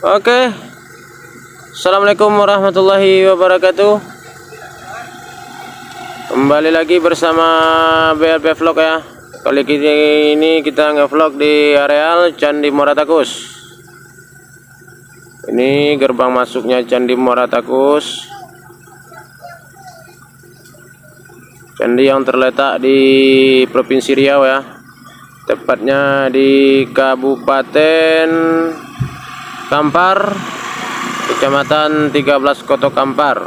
Oke. Assalamualaikum warahmatullahi wabarakatuh. Kembali lagi bersama BLP Vlog ya. Kali ini kita ngevlog di areal Candi Muara Takus. Ini gerbang masuknya Candi Muara Takus. Candi yang terletak di Provinsi Riau ya. Tepatnya di Kabupaten Kampar, Kecamatan 13 Koto Kampar.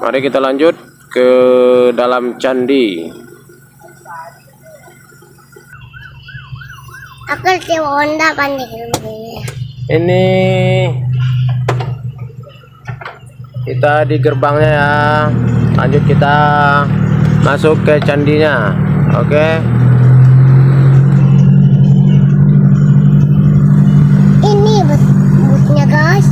Mari kita lanjut ke dalam candi. Aku coba Honda pandai. Ini kita di gerbangnya ya. Lanjut kita masuk ke candinya. Oke. Ini busnya guys.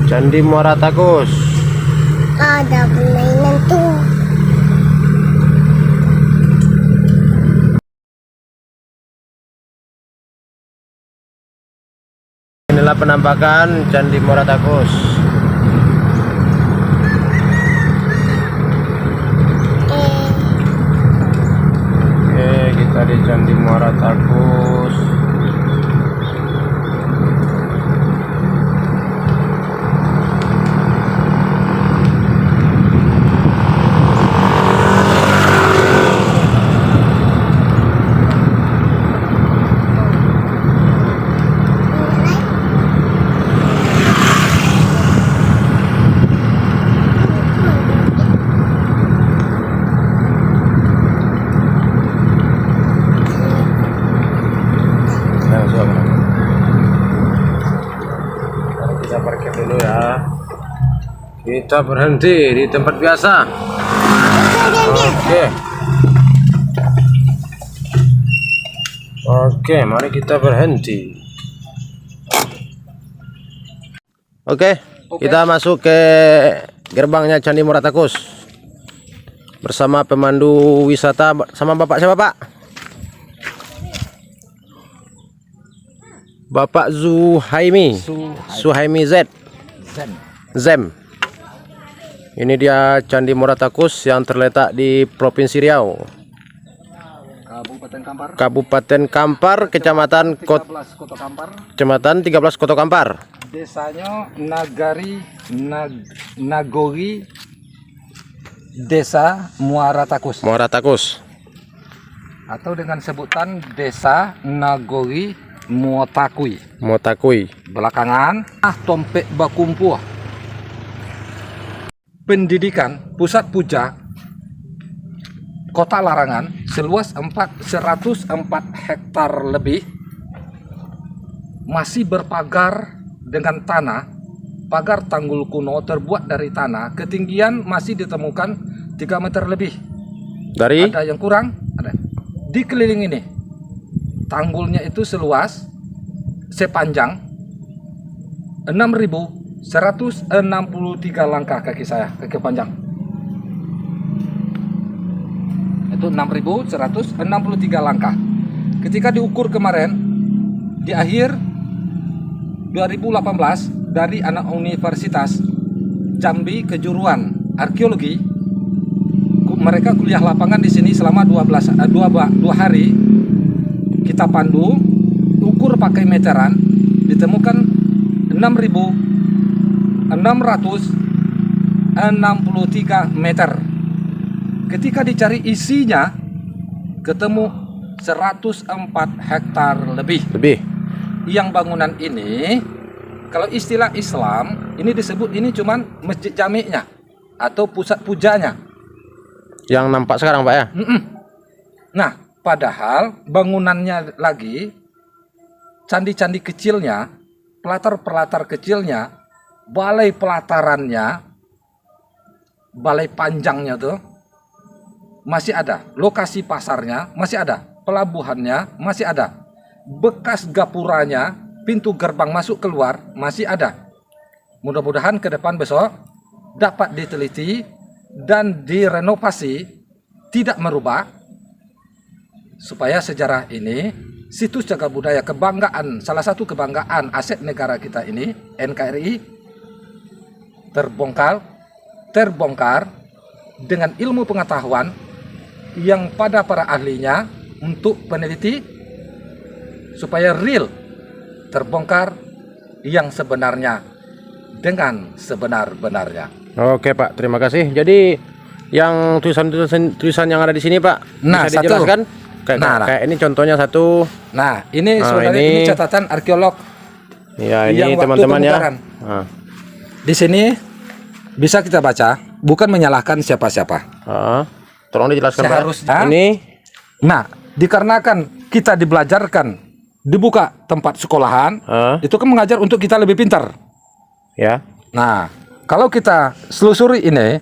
Candi Muara Takus. Ada permainan tuh. Inilah penampakan Candi Muara Takus. Oke, kita di Candi Muara Takus. Kita parkir dulu ya. Kita berhenti di tempat biasa. Oke, mari kita berhenti. Oke, kita masuk ke gerbangnya Candi Muara Takus bersama pemandu wisata. Sama Bapak siapa, Pak? Bapak Suhaimi Zem. Ini dia Candi Muara Takus yang terletak di Provinsi Riau, Kabupaten Kampar, Kecamatan 13 Koto Kampar. Desanya Nagori, Desa Muara Takus. Atau dengan sebutan Desa Nagori Motakui. Belakangan Tompek Bakumpuh. Pendidikan Pusat Puja Kota Larangan seluas 104 hektar lebih masih berpagar dengan tanah. Pagar tanggul kuno terbuat dari tanah, ketinggian masih ditemukan 3 meter lebih. Dari ada yang kurang, ada. Di keliling ini tanggulnya itu sepanjang 6.163 langkah kaki panjang. Itu 6.163 langkah. Ketika diukur kemarin di akhir 2018 dari anak Universitas Jambi kejuruan arkeologi, mereka kuliah lapangan di sini selama 2 hari. Kita pandu, ukur pakai meteran, ditemukan 6.663 meter. Ketika dicari isinya, ketemu 104 hektar lebih. Yang bangunan ini, kalau istilah Islam, ini disebut ini cuman masjid jami'nya atau pusat pujanya. Yang nampak sekarang, Pak ya? Nah, padahal bangunannya lagi, candi-candi kecilnya, pelatar kecilnya, balai pelatarannya, balai panjangnya tuh masih ada, lokasi pasarnya masih ada. pelabuhannya masih ada. Bekas gapuranya, pintu gerbang masuk keluar masih ada. Mudah-mudahan ke depan besok dapat diteliti dan direnovasi, tidak merubah, supaya sejarah ini, situs cagar budaya kebanggaan, salah satu kebanggaan aset negara kita ini, NKRI, terbongkar dengan ilmu pengetahuan yang pada para ahlinya untuk peneliti, supaya real terbongkar yang sebenarnya dengan sebenar-benarnya. Oke Pak, terima kasih. Jadi yang tulisan yang ada di sini Pak, Nah, bisa satu. dijelaskan? Kayak ini contohnya satu. Nah, ini Nah, sebenarnya ini- ini catatan arkeolog. Ya, ini Yang waktu teman-teman ya. pembukaran. Nah, Di sini bisa kita baca, bukan menyalahkan siapa-siapa. tolong dijelaskan Pak. Seharusnya- Ini Nah, dikarenakan kita dibelajarkan, dibuka tempat sekolahan, itu kan mengajar untuk kita lebih pintar. ya. Nah, kalau kita selusuri ini,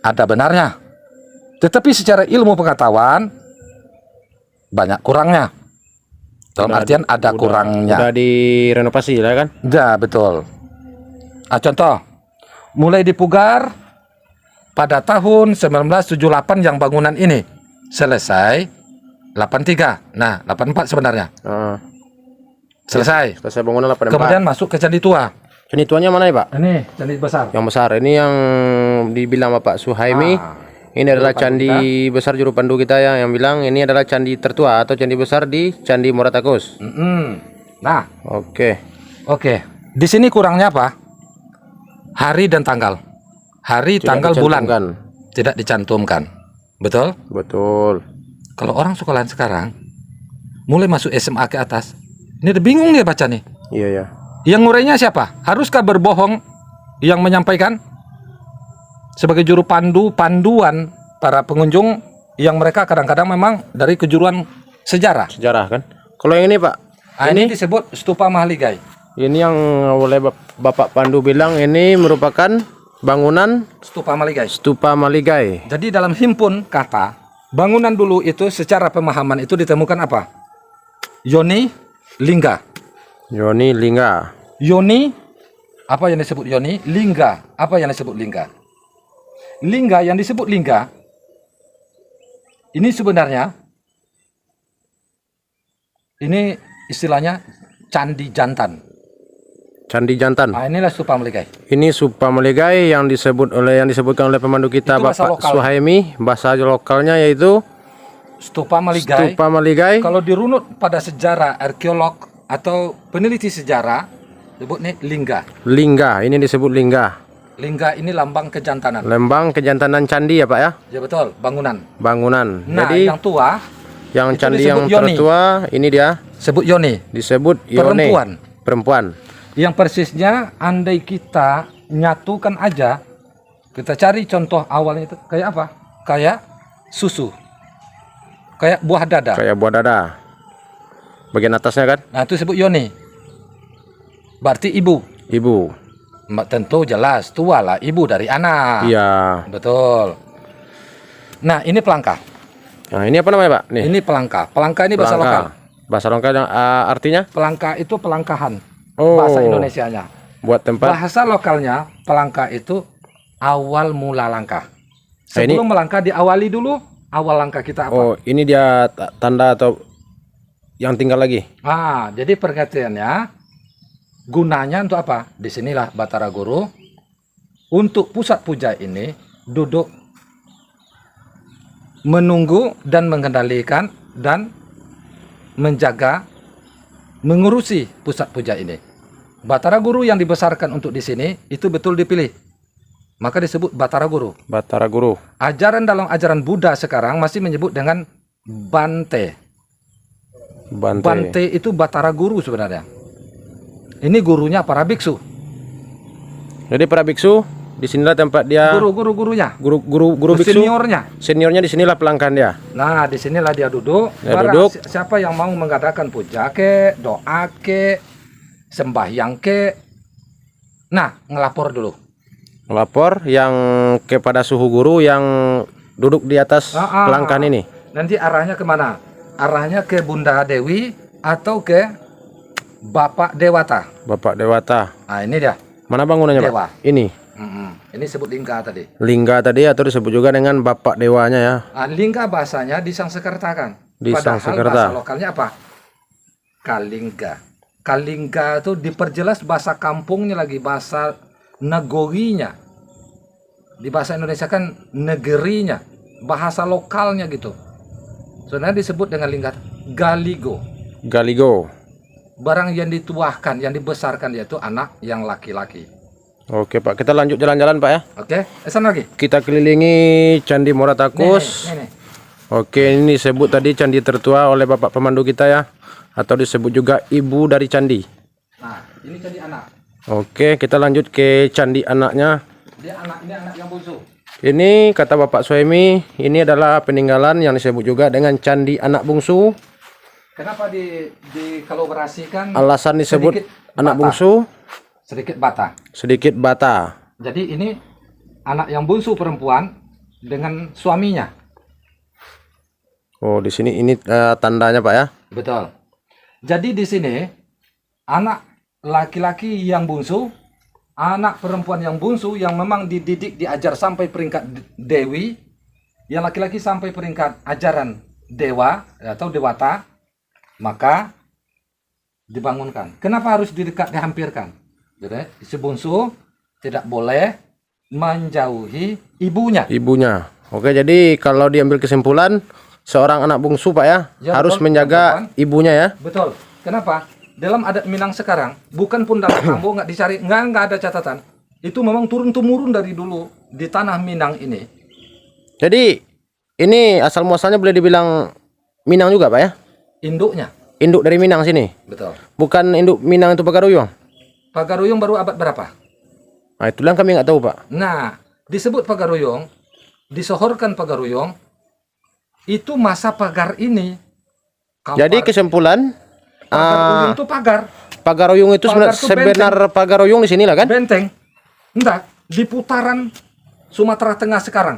ada benarnya. Tetapi secara ilmu pengetahuan, banyak kurangnya. Dalam artian ada kurangnya. Udah direnovasi ya kan? Ya, betul. Contoh, mulai dipugar pada tahun 1978 yang bangunan ini selesai 83. Nah, 84 sebenarnya. Selesai. Selesai bangunan 84. Kemudian masuk ke Candi Tua. Candi tuanya mana ya Pak? Ini Candi Besar. Yang besar. Ini yang dibilang Bapak Suhaimi. Ini adalah candi besar juru pandu kita ya, yang bilang ini adalah candi tertua atau candi besar di Candi Muratakus. Nah, Oke. Di sini kurangnya apa? Hari dan tanggal. Hari, Tidak tanggal, bulan dicantumkan. tidak dicantumkan. Betul? Betul. Kalau orang sekolahan sekarang mulai masuk SMA ke atas, ini udah bingung dia baca nih. Iya ya. Yang ngurainya siapa? Haruskah berbohong yang menyampaikan sebagai juru panduan para pengunjung yang mereka kadang-kadang memang dari kejuruan sejarah. Sejarah kan? Kalau yang ini Pak, Ini disebut Stupa Mahligai. ini yang oleh Bapak Pandu bilang ini merupakan bangunan Stupa Mahligai. Stupa Maligai. Jadi dalam himpun kata, bangunan dulu itu secara pemahaman itu ditemukan apa? Yoni Lingga. Yoni Lingga. Yoni, apa yang disebut Yoni? Lingga, apa yang disebut Lingga? Lingga yang disebut Lingga, ini sebenarnya, ini istilahnya Candi Jantan. Candi Jantan. Nah, inilah Stupa Maligai. Ini Stupa Maligai yang disebutkan oleh pemandu kita Itu bahasa Bapak lokal. Suhaimi. Bahasa lokalnya yaitu Stupa Maligai. Stupa Maligai. Kalau dirunut pada sejarah arkeolog atau peneliti sejarah, disebut nih Lingga. Lingga. Ini disebut Lingga. Lingga ini lambang kejantanan. Lembang kejantanan candi ya Pak ya. Ya betul, bangunan. Bangunan. Nah, Jadi yang tua yang itu candi disebut yang Yoni. tertua ini dia sebut Yoni. disebut Yone. Perempuan. Yang persisnya andai kita nyatukan aja, kita cari contoh awalnya itu kayak apa? Kayak susu. Kayak buah dada. Kayak buah dada. Bagian atasnya kan? Nah, itu disebut Yoni. Berarti ibu. Ibu. Tentu jelas tua lah, ibu dari anak. Iya. Betul. Nah, ini pelangka. Nah, ini apa namanya Pak? Nih. Ini pelangka. Pelangka ini bahasa Pelangka. lokal. Bahasa lokal yang artinya Pelangka itu pelangkahan. Oh. Bahasa Indonesianya. buat tempat. Bahasa lokalnya pelangka itu awal mula langkah. Nah, ini- Sebelum melangkah diawali dulu awal langkah kita apa? Oh, ini dia tanda atau yang tinggal lagi. Jadi pengertiannya gunanya untuk apa? Disinilah Batara Guru untuk pusat puja ini duduk menunggu dan mengendalikan dan menjaga, mengurusi pusat puja ini. Batara Guru yang dibesarkan untuk di sini itu betul dipilih. Maka disebut Batara Guru. Batara Guru. Ajaran dalam ajaran Buddha sekarang masih menyebut dengan Bante. Bante itu Batara Guru sebenarnya. Ini gurunya para biksu. Jadi para biksu di sinilah tempat dia Guru-gurunya. guru biksu. Seniornya. Seniornya di sinilah pelangkan dia. Nah, disinilah dia duduk. Dia Barang duduk. Siapa yang mau mengadakan puja ke, doa ke, sembahyang ke. Nah, ngelapor dulu. Melapor yang kepada suhu guru yang duduk di atas pelangkan ini. Nanti arahnya kemana? arahnya ke Bunda Dewi atau ke Bapak Dewata. Bapak Dewata. Nah, ini dia. Mana bangunannya, Dewa. Pak? Ini. Ini sebut lingga tadi. Lingga tadi atau disebut juga dengan Bapak Dewanya ya. Lingga bahasanya di Sangsekerta kan. Di Padahal Sangsekerta. bahasa lokalnya apa? Kalingga. Kalingga itu diperjelas bahasa kampungnya lagi, bahasa negorinya. Di bahasa Indonesia kan negerinya, bahasa lokalnya gitu. Sebenarnya disebut dengan lingga Galigo. Galigo. Barang yang dituahkan, yang dibesarkan yaitu anak yang laki-laki. Oke Pak, kita lanjut jalan-jalan Pak ya. Oke, sana lagi. Kita kelilingi Candi Moratakus. Nih. Oke, ini disebut tadi candi tertua oleh Bapak pemandu kita ya. Atau disebut juga ibu dari candi. Nah, ini candi anak. Oke, kita lanjut ke candi anaknya. Ini anak yang bungsu. Ini kata Bapak Suemi, ini adalah peninggalan yang disebut juga dengan candi anak bungsu. Kenapa dikolaborasikan? Alasan disebut sedikit anak bata. bungsu, Sedikit bata. bata. Jadi ini anak yang bungsu perempuan dengan suaminya. Oh, di sini ini tandanya Pak ya. Betul. Jadi di sini anak laki-laki yang bungsu, anak perempuan yang bungsu yang memang dididik diajar sampai peringkat dewi, yang laki-laki sampai peringkat ajaran dewa atau dewata, maka dibangunkan. Kenapa harus dihampirkan? Jadi si bungsu tidak boleh menjauhi ibunya. Ibunya. Oke, jadi kalau diambil kesimpulan, seorang anak bungsu Pak ya, Ya, harus betul, menjaga teman-teman. ibunya ya. Betul. Kenapa? Dalam adat Minang sekarang, bukan pun dalam Kambo nggak dicari, nggak ada catatan. Itu memang turun-temurun dari dulu di tanah Minang ini. Jadi ini asal muasalnya boleh dibilang Minang juga Pak ya. Induknya. Induk dari Minang sini. Betul. Bukan induk Minang itu Pagaruyung. Pagaruyung baru abad berapa? Nah, itulah kami nggak tahu Pak. Nah, disebut Pagaruyung, disohorkan Pagaruyung, itu masa pagar ini. Jadi kesimpulan Pagaruyung itu pagar. Pagaruyung itu Pagar itu sebenar Pagaruyung di sini lah kan? Benteng. Enggak, di putaran Sumatera Tengah sekarang.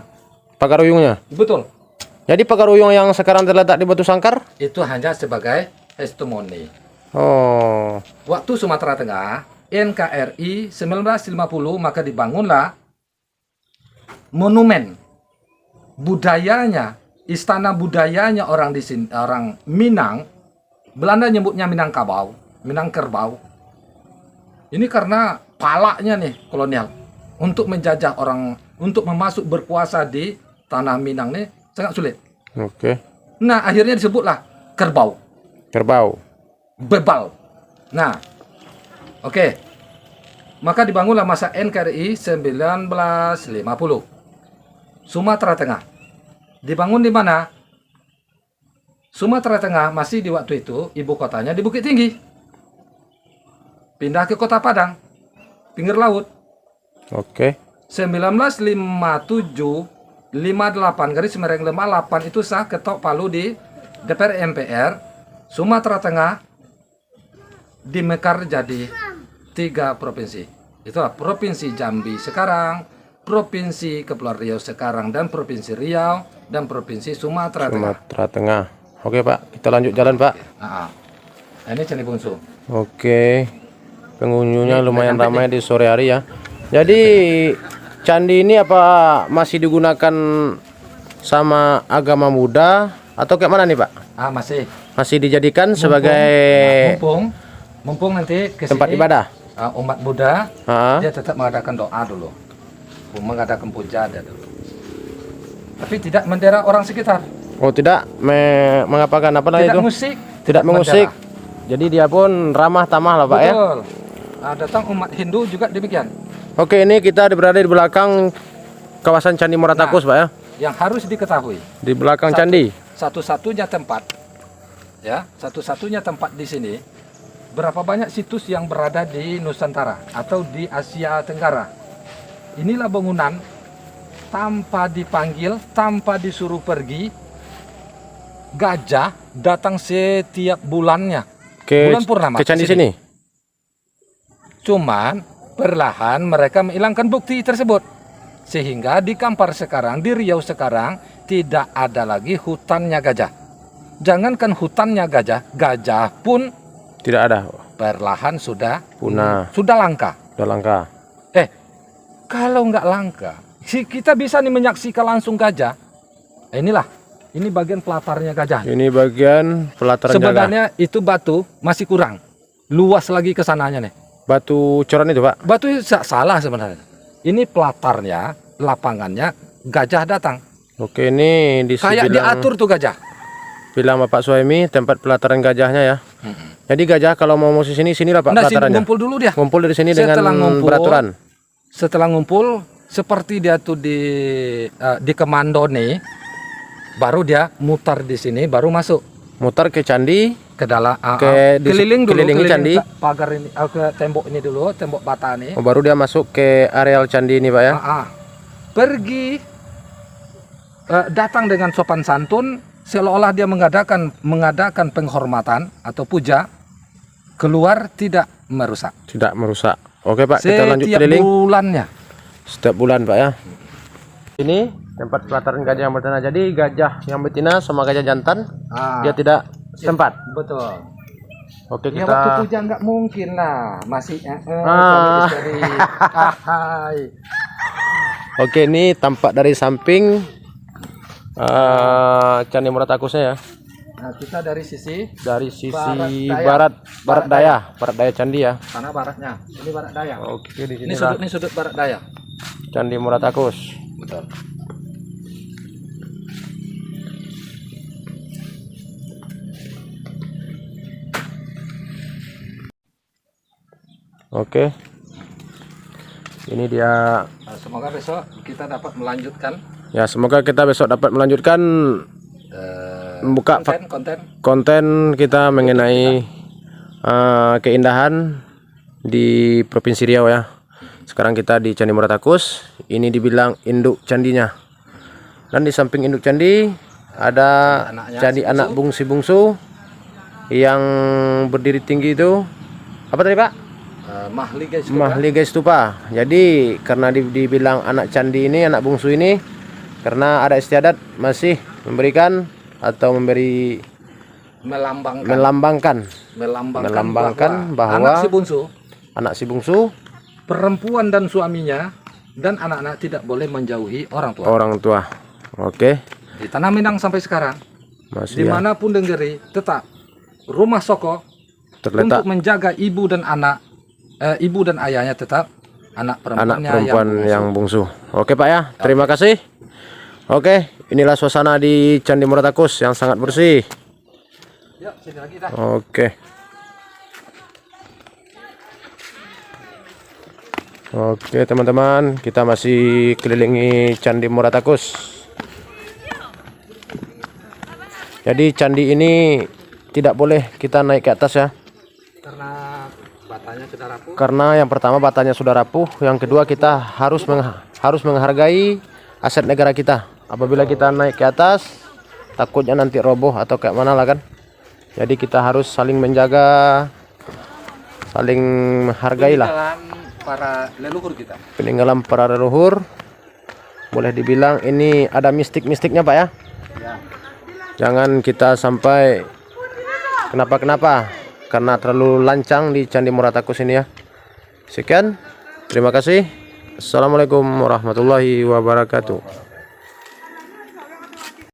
Pagaruyungnya. Betul. Jadi Pagaruyung yang sekarang terletak di Batu Sangkar? Itu hanya sebagai testimoni. Oh. Waktu Sumatera Tengah, NKRI 1950 maka dibangunlah monumen budayanya, istana budayanya orang di sini, orang Minang. Belanda nyebutnya Minangkabau, Minang Kerbau. Ini karena palanya nih kolonial untuk menjajah orang, untuk memasuk berkuasa di tanah Minang nih sangat sulit. Oke. Nah, akhirnya disebutlah Kerbau. Kerbau. Bebal. Nah, oke. Maka dibangunlah masa NKRI 1950. Sumatera Tengah. Dibangun di mana? Sumatera Tengah masih di waktu itu ibu kotanya di Bukit Tinggi. Pindah ke Kota Padang, pinggir laut. Oke. 1957 garis miring 58 itu sah ketok palu di DPR MPR. Sumatera Tengah dimekar jadi 3 provinsi. Itulah Provinsi Jambi sekarang, Provinsi Kepulauan Riau sekarang, dan Provinsi Riau, dan Provinsi Sumatera Tengah. Sumatera Tengah. Oke Pak, kita lanjut jalan Pak. Nah, ini Candi Bungsu. Oke. Pengunjungnya lumayan sampai ramai di sore hari ya. Jadi candi ini apa masih digunakan sama agama Buddha atau kayak mana nih Pak? Masih. Masih dijadikan sebagai mumpung nanti ke tempat sini, ibadah. umat Buddha Ah. dia tetap mengadakan doa dulu, mengadakan puja dulu, tapi tidak mendera orang sekitar, Oh tidak mengapakan apa lagi tidak itu? musik, Tidak mengusik. Jadi dia pun ramah tamah lah Pak ya. betul. Datang umat Hindu juga demikian. Oke, ini kita berada di belakang kawasan Candi Moratakus Pak ya. Yang harus diketahui, Di belakang candi. satu-satunya tempat, ya, satu-satunya tempat di sini. Berapa banyak situs yang berada di Nusantara atau di Asia Tenggara. Inilah bangunan tanpa dipanggil, tanpa disuruh pergi. Gajah datang setiap bulannya. Bulan purnama Ke candi ke sini. sini. Cuman perlahan mereka menghilangkan bukti tersebut. Sehingga di Kampar sekarang, di Riau sekarang tidak ada lagi hutannya gajah. jangankan hutannya gajah, gajah pun Tidak ada. perlahan sudah Punah. sudah langka. Udah langka. Kalau nggak langka, kita bisa nih menyaksikan langsung gajah. Ini bagian pelatarnya gajah. Ini bagian pelataran jaga. Sebenarnya itu batu masih kurang, luas lagi ke sananya nih. Batu coran itu, Pak. Batu itu salah sebenarnya. Ini pelatarnya, lapangannya, gajah datang. Oke, ini Kayak diatur tuh gajah. bilang Bapak Suhaimi tempat pelataran gajahnya ya. Jadi gajah kalau mau musim sinilah Pak Nah, sini pelatarannya. ngumpul dulu dia. Ngumpul dari sini Setelah dengan ngumpul, beraturan. Setelah ngumpul, seperti dia tuh di Kemando nih, baru dia mutar di sini, baru masuk Mutar ke candi, ke dalam, keliling dulu, kelilingi candi. pagar ini, ke tembok ini dulu, tembok bata nih. baru dia masuk ke areal candi ini Pak ya. Pergi, datang dengan sopan santun, seolah-olah dia mengadakan penghormatan atau puja, keluar tidak merusak. Tidak merusak. Oke Pak, kita lanjut Setiap keliling. bulannya. Setiap bulan Pak ya. Ini tempat pelataran gajah yang betina. Jadi gajah yang betina sama gajah jantan dia tidak setempat. Betul. Oke, Ya waktu kita puja nggak mungkin lah, masih Ah. suami istri. Hai. Oke, ini tampak dari samping Candi Muratakusnya ya. Nah, kita dari sisi Dari sisi Barat barat daya candi ya. sana baratnya. Ini barat daya. Oke, di Ini sini sudut barat daya. Candi Muratakus. Betul. Oke. Ini dia. Semoga besok kita dapat melanjutkan Ya, semoga kita besok dapat melanjutkan membuka konten kita mengenai keindahan di Provinsi Riau ya. Sekarang kita di Candi Muratakus. Ini dibilang induk candinya. Dan di samping induk candi ada candi anak bungsu yang berdiri tinggi itu. Apa tadi Pak? Mahligai Stupa. Jadi karena dibilang anak candi ini, anak bungsu ini, karena ada istiadat masih memberikan atau memberi melambangkan bahwa anak si bungsu perempuan dan suaminya dan anak-anak tidak boleh menjauhi orang tua. Oke. Di Tanah Minang sampai sekarang, Masih ya, dimanapun Denggeri, tetap rumah Soko terletak untuk menjaga ibu dan anak, ibu dan ayahnya tetap anak perempuan yang bungsu. Oke Pak ya, terima kasih. Oke, inilah suasana di Candi Muratakus yang sangat bersih. Yuk, sini lagi dah. Oke. Oke teman-teman, kita masih kelilingi Candi Muratakus. Jadi candi ini tidak boleh kita naik ke atas ya. Karena batanya sudah rapuh. Karena yang pertama batanya sudah rapuh, yang kedua kita harus menghargai aset negara kita. Apabila kita naik ke atas, takutnya nanti roboh atau kayak mana lah kan. Jadi kita harus saling menjaga, saling menghargai lah. Para leluhur kita. Peninggalan para leluhur. Boleh dibilang ini ada mistik-mistiknya Pak ya. Ya. Jangan kita sampai kenapa-kenapa karena terlalu lancang di Candi Muratakus ini ya. Sekian, terima kasih. Assalamualaikum warahmatullahi wabarakatuh.